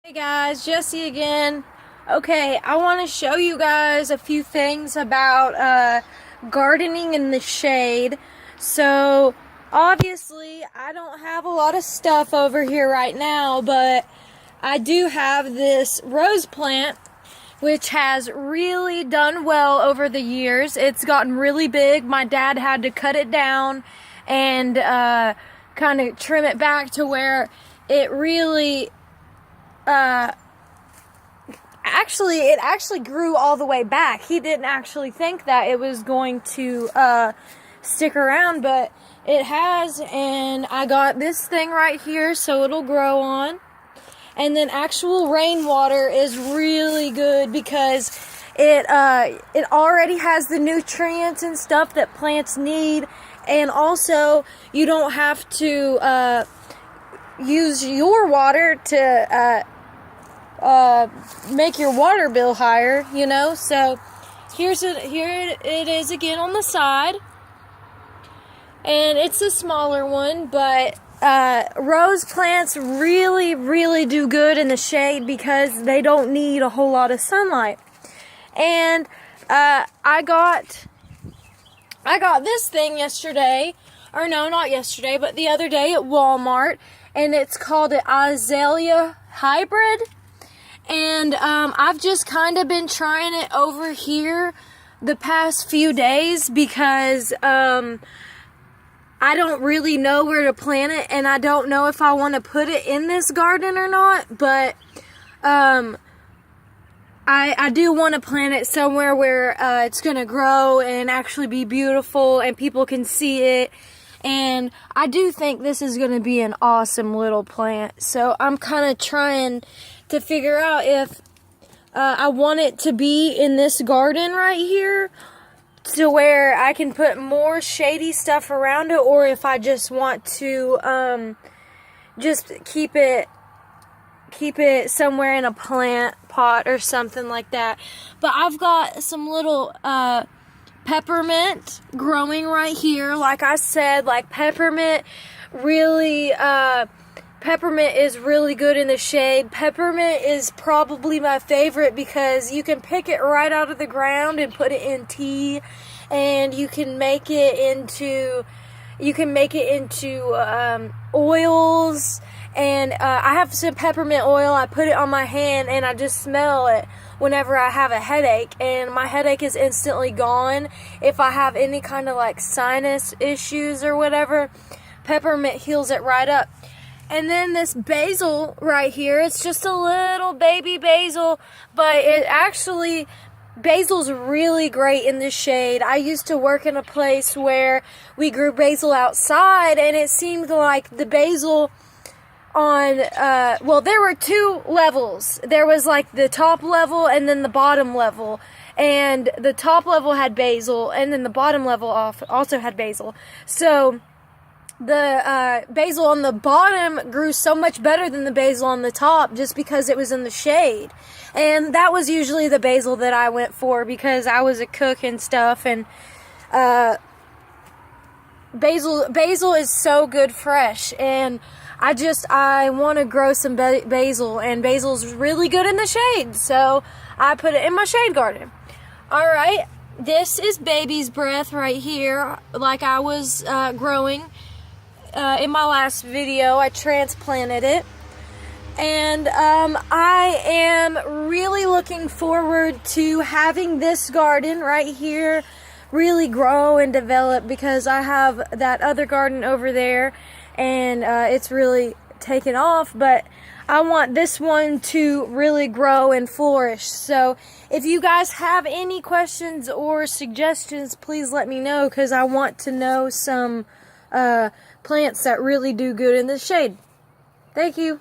Hey guys, Jessie again. Okay, I want to show you guys a few things about gardening in the shade. So, obviously, I don't have a lot of stuff over here right now, but I do have this rose plant, which has really done well over the years. It's gotten really big. My dad had to cut it down and kind of trim it back to where it really it actually grew all the way back. He didn't actually think that it was going to stick around, but it has. And I got this thing right here so it'll grow on. And then actual rainwater is really good because it already has the nutrients and stuff that plants need, and also you don't have to use your water to make your water bill higher, you know. So here it is again on the side, and it's a smaller one, but rose plants really do good in the shade because they don't need a whole lot of sunlight. And I got this thing yesterday, or no, not yesterday, but the other day at Walmart, and it's called an azalea hybrid. And I've just kind of been trying it over here the past few days because I don't really know where to plant it, and I don't know if I want to put it in this garden or not. But I do want to plant it somewhere where it's going to grow and actually be beautiful and people can see it. And I do think this is going to be an awesome little plant. So I'm kind of trying to figure out if I want it to be in this garden right here to where I can put more shady stuff around it, or if I just want to just keep it somewhere in a plant pot or something like that. But I've got some little peppermint growing right here. Like I said, like peppermint is really good in the shade. Peppermint is probably my favorite because you can pick it right out of the ground and put it in tea, and you can make it into oils. And I have some peppermint oil. I put it on my hand and I just smell it whenever I have a headache, and my headache is instantly gone. If I have any kind of like sinus issues or whatever, peppermint heals it right up. And then this basil right here, it's just a little baby basil, but basil's really great in the shade. I used to work in a place where we grew basil outside, and it seemed like the basil there were two levels. There was like the top level and then the bottom level. And the top level had basil, and then the bottom level also had basil. So the basil on the bottom grew so much better than the basil on the top just because it was in the shade. And that was usually the basil that I went for because I was a cook and stuff. And basil is so good fresh. And I want to grow some basil, and basil's really good in the shade. So I put it in my shade garden. Alright, this is baby's breath right here, like I was growing. In my last video, I transplanted it, and I am really looking forward to having this garden right here really grow and develop, because I have that other garden over there, and it's really taken off, but I want this one to really grow and flourish. So if you guys have any questions or suggestions, please let me know, because I want to know some plants that really do good in the shade. Thank you.